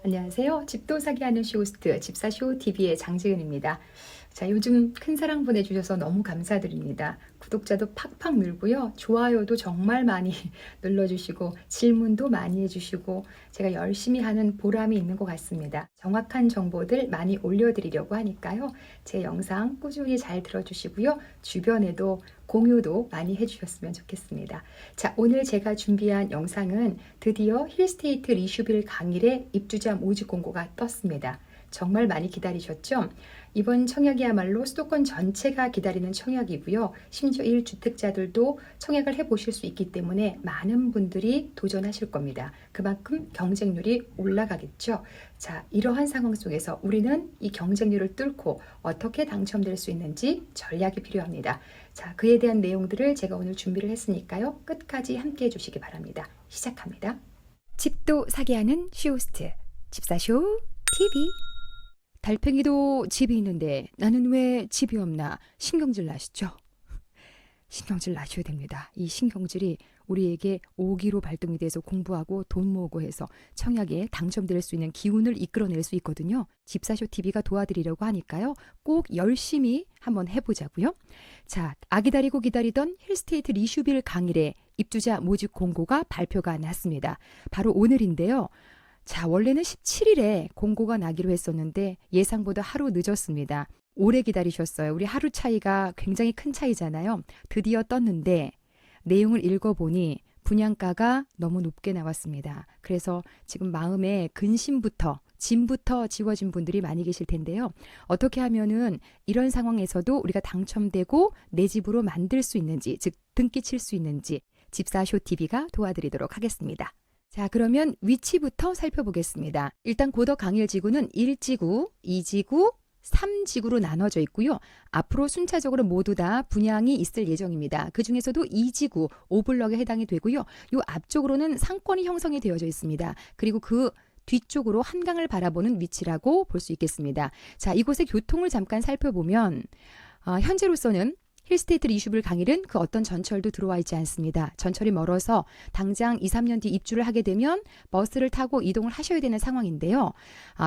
안녕하세요. 집도 사기 하는 쇼호스트 집사쇼 TV의 장지은입니다. 자, 요즘 큰 사랑 보내주셔서 너무 감사드립니다. 구독자도 팍팍 늘고요. 좋아요도 정말 많이 눌러주시고 질문도 많이 해주시고 제가 열심히 하는 보람이 있는 것 같습니다. 정확한 정보들 많이 올려드리려고 하니까요. 제 영상 꾸준히 잘 들어주시고요. 주변에도 공유도 많이 해주셨으면 좋겠습니다. 자, 오늘 제가 준비한 영상은 드디어 힐스테이트 리슈빌 강일의 입주자 모집 공고가 떴습니다. 정말 많이 기다리셨죠? 이번 청약이야말로 수도권 전체가 기다리는 청약이고요. 심지어 1주택자들도 청약을 해보실 수 있기 때문에 많은 분들이 도전하실 겁니다. 그만큼 경쟁률이 올라가겠죠. 자, 이러한 상황 속에서 우리는 이 경쟁률을 뚫고 어떻게 당첨될 수 있는지 전략이 필요합니다. 자, 그에 대한 내용들을 제가 오늘 준비를 했으니까요. 끝까지 함께 해주시기 바랍니다. 시작합니다. 집도 사기 하는 쇼호스트 집사쇼 TV. 달팽이도 집이 있는데 나는 왜 집이 없나 신경질 나시죠? 신경질 나셔야 됩니다. 이 신경질이 우리에게 오기로 발동이 돼서 공부하고 돈 모으고 해서 청약에 당첨될 수 있는 기운을 이끌어낼 수 있거든요. 집사쇼 TV가 도와드리려고 하니까요. 꼭 열심히 한번 해보자고요. 자, 기다리고 기다리던 힐스테이트 리슈빌 강일의 입주자 모집 공고가 발표가 났습니다. 바로 오늘인데요. 자, 원래는 17일에 공고가 나기로 했었는데 예상보다 하루 늦었습니다. 오래 기다리셨어요. 우리 하루 차이가 굉장히 큰 차이잖아요. 드디어 떴는데 내용을 읽어보니 분양가가 너무 높게 나왔습니다. 그래서 지금 마음에 근심부터 짐부터 지워진 분들이 많이 계실 텐데요. 어떻게 하면은 이런 상황에서도 우리가 당첨되고 내 집으로 만들 수 있는지, 즉 등기 칠 수 있는지 집사쇼 TV가 도와드리도록 하겠습니다. 자, 그러면 위치부터 살펴보겠습니다. 일단 고덕 강일 지구는 1지구, 2지구, 3지구로 나눠져 있고요. 앞으로 순차적으로 모두 다 분양이 있을 예정입니다. 그 중에서도 2지구 5블럭에 해당이 되고요. 요 앞쪽으로는 상권이 형성이 되어져 있습니다. 그리고 그 뒤쪽으로 한강을 바라보는 위치라고 볼 수 있겠습니다. 자, 이곳의 교통을 잠깐 살펴보면 현재로서는 힐스테이트 리슈빌 강일은 그 어떤 전철도 들어와 있지 않습니다. 전철이 멀어서 당장 2, 3년 뒤 입주를 하게 되면 버스를 타고 이동을 하셔야 되는 상황인데요.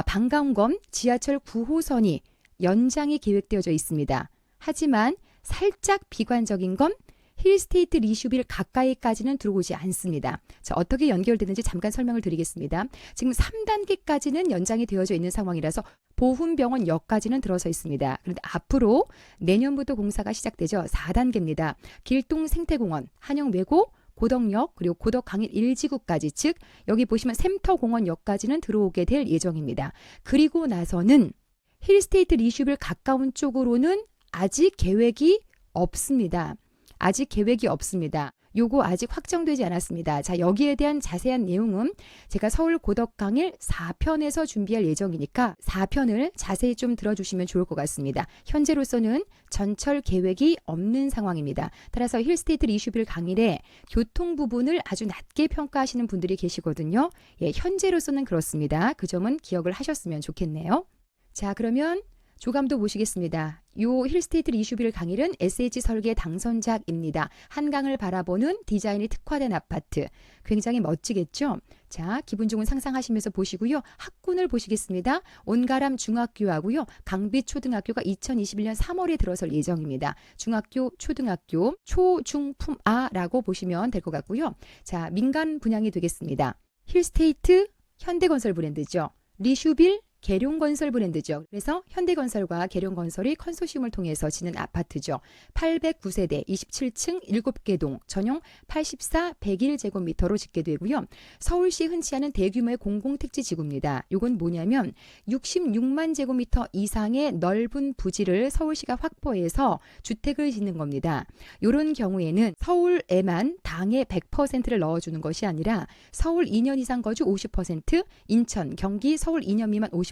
반가운 지하철 9호선이 연장이 계획되어져 있습니다. 하지만 살짝 비관적인 건 힐스테이트 리슈빌 가까이까지는 들어오지 않습니다. 자, 어떻게 연결되는지 잠깐 설명을 드리겠습니다. 지금 3단계까지는 연장이 되어져 있는 상황이라서 보훈병원역까지는 들어서 있습니다. 그런데 앞으로 내년부터 공사가 시작되죠. 4단계입니다. 길동생태공원, 한영외고, 고덕역, 그리고 고덕 강일 1지구까지, 즉 여기 보시면 샘터공원역까지는 들어오게 될 예정입니다. 그리고 나서는 힐스테이트 리슈빌 가까운 쪽으로는 아직 계획이 없습니다. 아직 계획이 없습니다. 요거 아직 확정되지 않았습니다. 자, 여기에 대한 자세한 내용은 제가 서울 고덕 강일 4편에서 준비할 예정이니까 4편을 자세히 좀 들어주시면 좋을 것 같습니다. 현재로서는 전철 계획이 없는 상황입니다. 따라서 힐스테이트 리슈빌 강일의 교통 부분을 아주 낮게 평가하시는 분들이 계시거든요. 예, 현재로서는 그렇습니다. 그 점은 기억을 하셨으면 좋겠네요. 자, 그러면 조감도 보시겠습니다. 요 힐스테이트 리슈빌 강일은 SH 설계 당선작입니다. 한강을 바라보는 디자인이 특화된 아파트. 굉장히 멋지겠죠? 자, 기분 좋은 상상하시면서 보시고요. 학군을 보시겠습니다. 온가람 중학교하고요. 강빛 초등학교가 2021년 3월에 들어설 예정입니다. 중학교, 초등학교, 초중품아라고 보시면 될 것 같고요. 자, 민간 분양이 되겠습니다. 힐스테이트 현대건설 브랜드죠. 리슈빌 계룡건설 브랜드죠. 그래서 현대건설과 계룡건설이 컨소시엄을 통해서 짓는 아파트죠. 809세대 27층 7개 동 전용 84, 101제곱미터로 짓게 되고요. 서울시 흔치 않은 대규모의 공공택지 지구입니다. 이건 뭐냐면 66만 제곱미터 이상의 넓은 부지를 서울시가 확보해서 주택을 짓는 겁니다. 이런 경우에는 서울에만 당의 100%를 넣어주는 것이 아니라 서울 2년 이상 거주 50%, 인천, 경기, 서울 2년 미만 50%,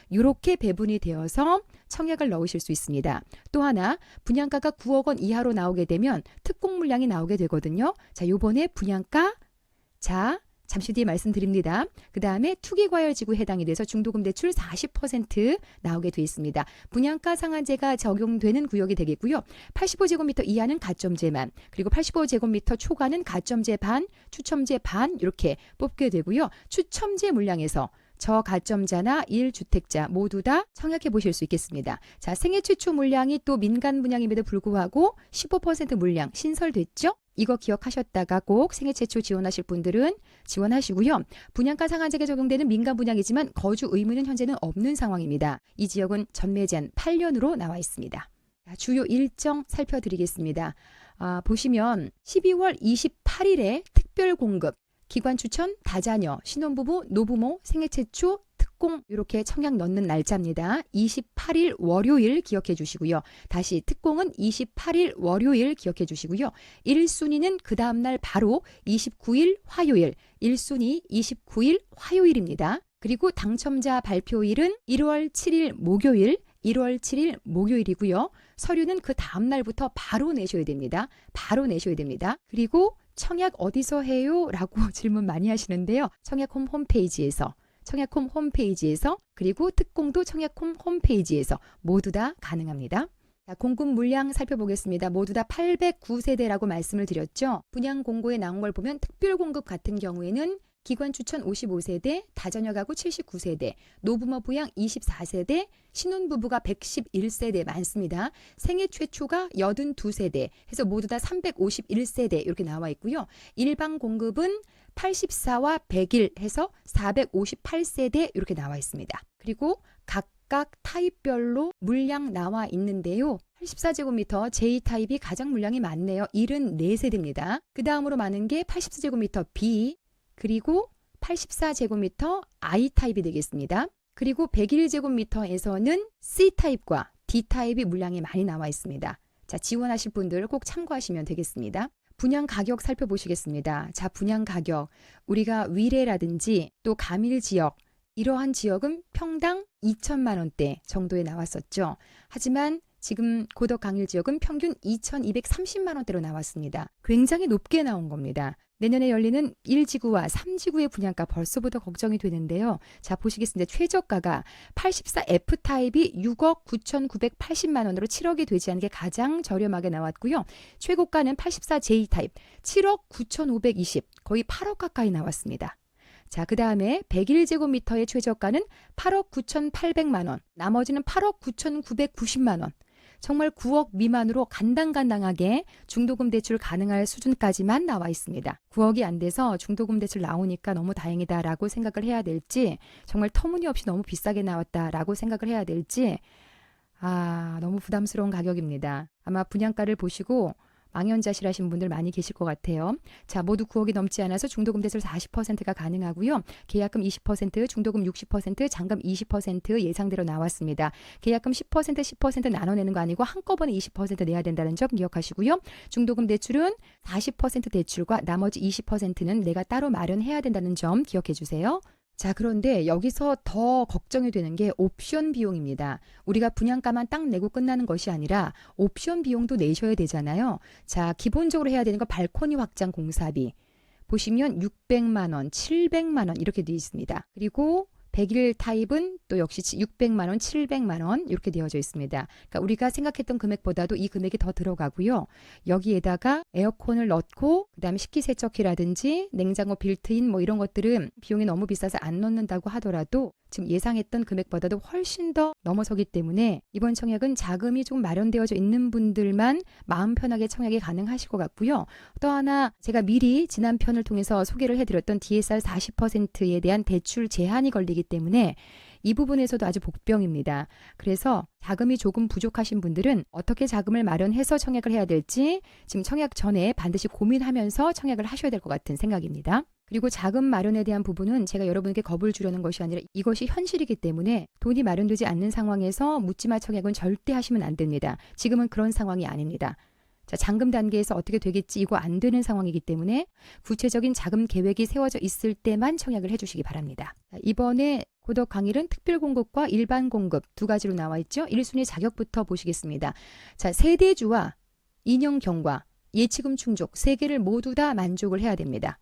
이렇게 배분이 되어서 청약을 넣으실 수 있습니다. 또 하나 분양가가 9억 원 이하로 나오게 되면 특공 물량이 나오게 되거든요. 자, 요번에 분양가 잠시 뒤에 말씀드립니다. 그 다음에 투기과열지구에 해당이 돼서 중도금 대출 40% 나오게 돼 있습니다. 분양가 상한제가 적용되는 구역이 되겠고요. 85제곱미터 이하는 가점제만, 그리고 85제곱미터 초과는 가점제 반, 추첨제 반 이렇게 뽑게 되고요. 추첨제 물량에서 저가점자나 1주택자 모두 다 청약해 보실 수 있겠습니다. 자, 생애 최초 물량이 또 민간 분양임에도 불구하고 15% 물량 신설됐죠? 이거 기억하셨다가 꼭 생애 최초 지원하실 분들은 지원하시고요. 분양가 상한제가 적용되는 민간 분양이지만 거주 의무는 현재는 없는 상황입니다. 이 지역은 전매 제한 8년으로 나와 있습니다. 자, 주요 일정 살펴드리겠습니다. 보시면 12월 28일에 특별 공급, 기관 추천, 다자녀, 신혼부부, 노부모, 생애 최초, 특공 이렇게 청약 넣는 날짜입니다. 28일 월요일 기억해 주시고요. 다시 특공은 28일 월요일 기억해 주시고요. 1순위는 그 다음날 바로 29일 화요일, 1순위 29일 화요일입니다. 그리고 당첨자 발표일은 1월 7일 목요일, 1월 7일 목요일이고요. 서류는 그 다음날부터 바로 내셔야 됩니다. 바로 내셔야 됩니다. 그리고 청약 어디서 해요? 라고 질문 많이 하시는데요. 청약홈 홈페이지에서, 청약홈 홈페이지에서, 그리고 특공도 청약홈 홈페이지에서 모두 다 가능합니다. 자, 공급 물량 살펴보겠습니다. 모두 다 809세대라고 말씀을 드렸죠. 분양 공고에 나온 걸 보면 특별 공급 같은 경우에는 기관 추천 55세대, 다자녀 가구 79세대, 노부모 부양 24세대, 신혼부부가 111세대 많습니다. 생애 최초가 82세대 해서 모두 다 351세대 이렇게 나와 있고요. 일반 공급은 84와 100일 해서 458세대 이렇게 나와 있습니다. 그리고 각각 타입별로 물량 나와 있는데요. 84제곱미터 J타입이 가장 물량이 많네요. 74세대입니다. 그 다음으로 많은 게 84제곱미터 B, 그리고 84제곱미터 I타입이 되겠습니다. 그리고 101제곱미터에서는 C타입과 D타입이 물량이 많이 나와 있습니다. 자, 지원하실 분들 꼭 참고하시면 되겠습니다. 분양 가격 살펴보시겠습니다. 자, 분양 가격. 우리가 위례라든지 또 가밀 지역, 이러한 지역은 평당 2천만 원대 정도에 나왔었죠. 하지만 지금 고덕 강일 지역은 평균 2,230만 원대로 나왔습니다. 굉장히 높게 나온 겁니다. 내년에 열리는 1지구와 3지구의 분양가 벌써부터 걱정이 되는데요. 자, 보시겠습니다. 최저가가 84F타입이 6억 9,980만 원으로 7억이 되지 않은 게 가장 저렴하게 나왔고요. 최고가는 84J타입 7억 9,520, 거의 8억 가까이 나왔습니다. 자, 그 다음에 101제곱미터의 최저가는 8억 9,800만 원, 나머지는 8억 9,990만 원. 정말 9억 미만으로 간당간당하게 중도금 대출 가능할 수준까지만 나와 있습니다. 9억이 안 돼서 중도금 대출 나오니까 너무 다행이다라고 생각을 해야 될지, 정말 터무니없이 너무 비싸게 나왔다라고 생각을 해야 될지, 너무 부담스러운 가격입니다. 아마 분양가를 보시고 망연자실하신 분들 많이 계실 것 같아요. 자, 모두 9억이 넘지 않아서 중도금 대출 40%가 가능하고요. 계약금 20%, 중도금 60%, 잔금 20% 예상대로 나왔습니다. 계약금 10% 나눠내는 거 아니고 한꺼번에 20% 내야 된다는 점 기억하시고요. 중도금 대출은 40% 대출과 나머지 20%는 내가 따로 마련해야 된다는 점 기억해 주세요. 자, 그런데 여기서 더 걱정이 되는 게 옵션 비용입니다. 우리가 분양가만 딱 내고 끝나는 것이 아니라 옵션 비용도 내셔야 되잖아요. 자, 기본적으로 해야 되는 거 발코니 확장 공사비. 보시면 600만 원, 700만 원 이렇게 되어 있습니다. 그리고 101 타입은 또 역시 600만 원, 700만 원 이렇게 되어져 있습니다. 그러니까 우리가 생각했던 금액보다도 이 금액이 더 들어가고요. 여기에다가 에어컨을 넣고 그다음에 식기세척기라든지 냉장고 빌트인 뭐 이런 것들은 비용이 너무 비싸서 안 넣는다고 하더라도 지금 예상했던 금액보다도 훨씬 더 넘어서기 때문에 이번 청약은 자금이 좀 마련되어져 있는 분들만 마음 편하게 청약이 가능하실 것 같고요. 또 하나 제가 미리 지난 편을 통해서 소개를 해드렸던 DSR 40%에 대한 대출 제한이 걸리기 때문에 이 부분에서도 아주 복병입니다. 그래서 자금이 조금 부족하신 분들은 어떻게 자금을 마련해서 청약을 해야 될지 지금 청약 전에 반드시 고민하면서 청약을 하셔야 될 것 같은 생각입니다. 그리고 자금 마련에 대한 부분은 제가 여러분에게 겁을 주려는 것이 아니라 이것이 현실이기 때문에 돈이 마련되지 않는 상황에서 묻지마 청약은 절대 하시면 안 됩니다. 지금은 그런 상황이 아닙니다. 자, 잔금 단계에서 어떻게 되겠지 이거 안 되는 상황이기 때문에 구체적인 자금 계획이 세워져 있을 때만 청약을 해주시기 바랍니다. 자, 이번에 고덕 강일은 특별 공급과 일반 공급 두 가지로 나와 있죠. 1순위 자격부터 보시겠습니다. 자, 세대주와 인형 경과, 예치금 충족 세 개를 모두 다 만족을 해야 됩니다.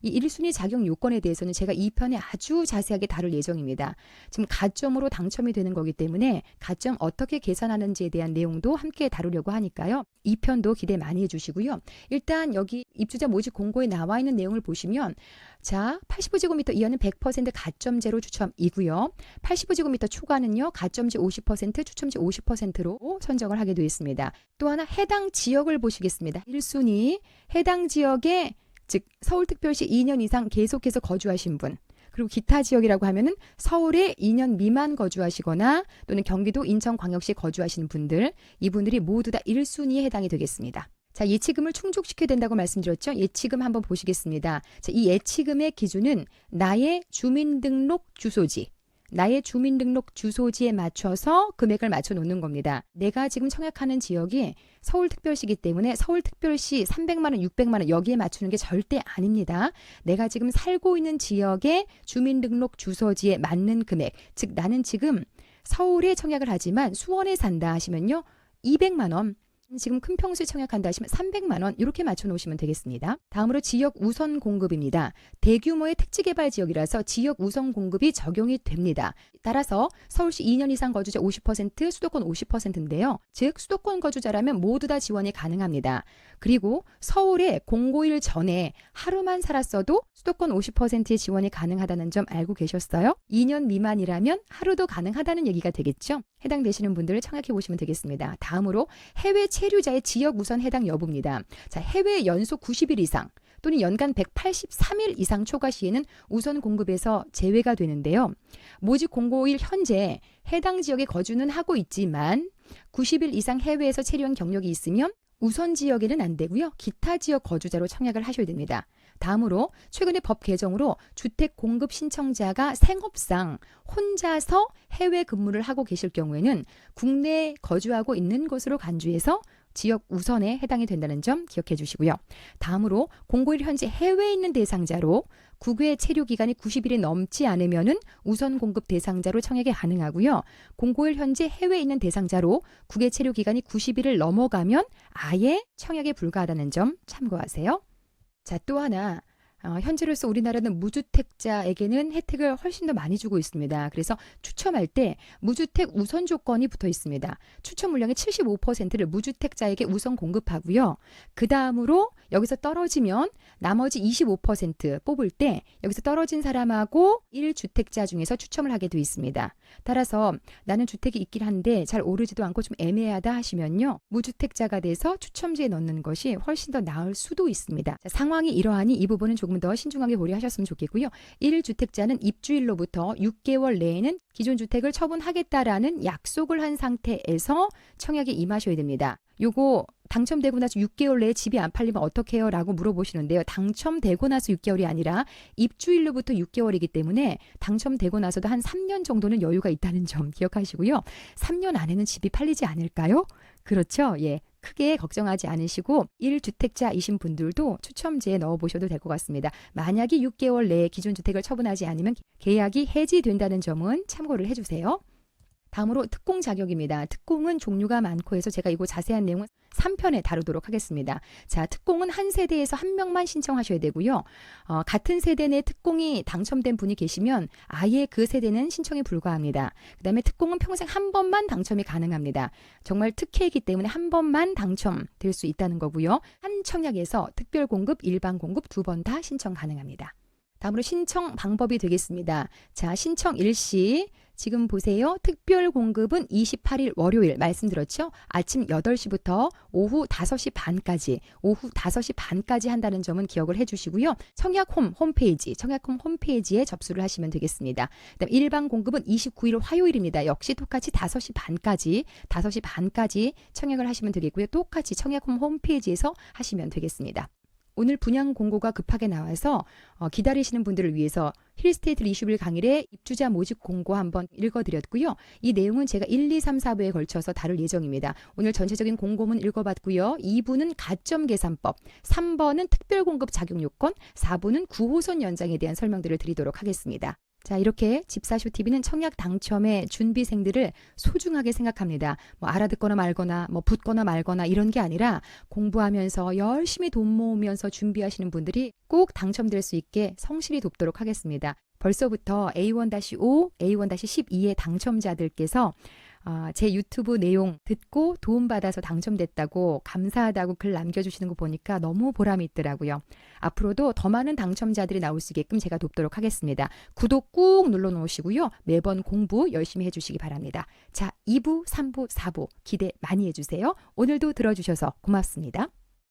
이 1순위 자격 요건에 대해서는 제가 2편에 아주 자세하게 다룰 예정입니다. 지금 가점으로 당첨이 되는 거기 때문에 가점 어떻게 계산하는지에 대한 내용도 함께 다루려고 하니까요. 2편도 기대 많이 해주시고요. 일단 여기 입주자 모집 공고에 나와 있는 내용을 보시면 자, 85제곱미터 이하는 100% 가점제로 추첨이고요. 85제곱미터 초과는요. 가점제 50%, 추첨제 50%로 선정을 하게 되어 있습니다. 또 하나 해당 지역을 보시겠습니다. 1순위 해당 지역에 즉 서울특별시 2년 이상 계속해서 거주하신 분, 그리고 기타 지역이라고 하면은 서울에 2년 미만 거주하시거나 또는 경기도 인천광역시 거주하시는 분들, 이분들이 모두 다 1순위에 해당이 되겠습니다. 자, 예치금을 충족시켜야 된다고 말씀드렸죠. 예치금 한번 보시겠습니다. 자, 이 예치금의 기준은 나의 주민등록 주소지, 나의 주민등록 주소지에 맞춰서 금액을 맞춰 놓는 겁니다. 내가 지금 청약하는 지역이 서울특별시이기 때문에 서울특별시 300만 원, 600만 원 여기에 맞추는 게 절대 아닙니다. 내가 지금 살고 있는 지역의 주민등록 주소지에 맞는 금액, 즉 나는 지금 서울에 청약을 하지만 수원에 산다 하시면요. 200만 원. 지금 큰 평수에 청약한다 하시면 300만 원 이렇게 맞춰 놓으시면 되겠습니다. 다음으로 지역 우선 공급입니다. 대규모의 택지개발 지역이라서 지역 우선 공급이 적용이 됩니다. 따라서 서울시 2년 이상 거주자 50%, 수도권 50%인데요. 즉 수도권 거주자라면 모두 다 지원이 가능합니다. 그리고 서울에 공고일 전에 하루만 살았어도 수도권 50%의 지원이 가능하다는 점 알고 계셨어요? 2년 미만이라면 하루도 가능하다는 얘기가 되겠죠? 해당되시는 분들을 청약해 보시면 되겠습니다. 다음으로 해외 체류자의 지역 우선 해당 여부입니다. 자, 해외 연속 90일 이상 또는 연간 183일 이상 초과 시에는 우선 공급에서 제외가 되는데요. 모집 공고일 현재 해당 지역에 거주는 하고 있지만 90일 이상 해외에서 체류한 경력이 있으면 우선 지역에는 안 되고요. 기타 지역 거주자로 청약을 하셔야 됩니다. 다음으로 최근에 법 개정으로 주택 공급 신청자가 생업상 혼자서 해외 근무를 하고 계실 경우에는 국내에 거주하고 있는 곳으로 간주해서 지역 우선에 해당이 된다는 점 기억해 주시고요. 다음으로 공고일 현재 해외에 있는 대상자로 국외 체류 기간이 90일이 넘지 않으면은 우선 공급 대상자로 청약이 가능하고요. 공고일 현재 해외에 있는 대상자로 국외 체류 기간이 90일을 넘어가면 아예 청약에 불과하다는 점 참고하세요. 자, 또 하나 현재로서 우리나라는 무주택자에게는 혜택을 훨씬 더 많이 주고 있습니다. 그래서 추첨할 때 무주택 우선 조건이 붙어 있습니다. 추첨 물량의 75%를 무주택자에게 우선 공급하고요. 그 다음으로 여기서 떨어지면 나머지 25% 뽑을 때 여기서 떨어진 사람하고 1주택자 중에서 추첨을 하게 되어 있습니다. 따라서 나는 주택이 있긴 한데 잘 오르지도 않고 좀 애매하다 하시면요. 무주택자가 돼서 추첨지에 넣는 것이 훨씬 더 나을 수도 있습니다. 자, 상황이 이러하니 이 부분은 조금 더 신중하게 고려하셨으면 좋겠고요. 1주택자는 입주일로부터 6개월 내에는 기존 주택을 처분하겠다라는 약속을 한 상태에서 청약에 임하셔야 됩니다. 요거 당첨되고 나서 6개월 내에 집이 안 팔리면 어떻게 해요? 라고 물어보시는데요. 당첨되고 나서 6개월이 아니라 입주일로부터 6개월이기 때문에 당첨되고 나서도 한 3년 정도는 여유가 있다는 점 기억하시고요. 3년 안에는 집이 팔리지 않을까요? 그렇죠? 예. 크게 걱정하지 않으시고 1주택자이신 분들도 추첨지에 넣어보셔도 될 것 같습니다. 만약에 6개월 내에 기존 주택을 처분하지 않으면 계약이 해지된다는 점은 참고를 해주세요. 다음으로 특공 자격입니다. 특공은 종류가 많고 해서 제가 이거 자세한 내용은 3편에 다루도록 하겠습니다. 자, 특공은 한 세대에서 한 명만 신청하셔야 되고요. 같은 세대 내 특공이 당첨된 분이 계시면 아예 그 세대는 신청이 불가합니다. 그 다음에 특공은 평생 한 번만 당첨이 가능합니다. 정말 특혜이기 때문에 한 번만 당첨될 수 있다는 거고요. 한 청약에서 특별 공급, 일반 공급 두 번 다 신청 가능합니다. 다음으로 신청 방법이 되겠습니다. 자, 신청 일시 지금 보세요. 특별 공급은 28일 월요일 말씀드렸죠? 아침 8시부터 오후 5시 반까지, 오후 5시 반까지 한다는 점은 기억을 해주시고요. 청약홈 홈페이지에 접수를 하시면 되겠습니다. 그다음 일반 공급은 29일 화요일입니다. 역시 똑같이 5시 반까지 청약을 하시면 되겠고요. 똑같이 청약홈 홈페이지에서 하시면 되겠습니다. 오늘 분양 공고가 급하게 나와서 기다리시는 분들을 위해서 힐스테이트 리슈빌 강일의 입주자 모집 공고 한번 읽어드렸고요. 이 내용은 제가 1, 2, 3, 4부에 걸쳐서 다룰 예정입니다. 오늘 전체적인 공고문 읽어봤고요. 2부는 가점 계산법, 3번은 특별공급 작용 요건, 4부는 9호선 연장에 대한 설명들을 드리도록 하겠습니다. 자, 이렇게 집사쇼TV는 청약 당첨의 준비생들을 소중하게 생각합니다. 뭐 알아듣거나 말거나 뭐 붙거나 말거나 이런 게 아니라 공부하면서 열심히 돈 모으면서 준비하시는 분들이 꼭 당첨될 수 있게 성실히 돕도록 하겠습니다. 벌써부터 A1-5, A1-12의 당첨자들께서 제 유튜브 내용 듣고 도움받아서 당첨됐다고 감사하다고 글 남겨주시는 거 보니까 너무 보람이 있더라고요. 앞으로도 더 많은 당첨자들이 나올 수 있게끔 제가 돕도록 하겠습니다. 구독 꾹 눌러 놓으시고요. 매번 공부 열심히 해주시기 바랍니다. 자, 2부, 3부, 4부 기대 많이 해주세요. 오늘도 들어주셔서 고맙습니다.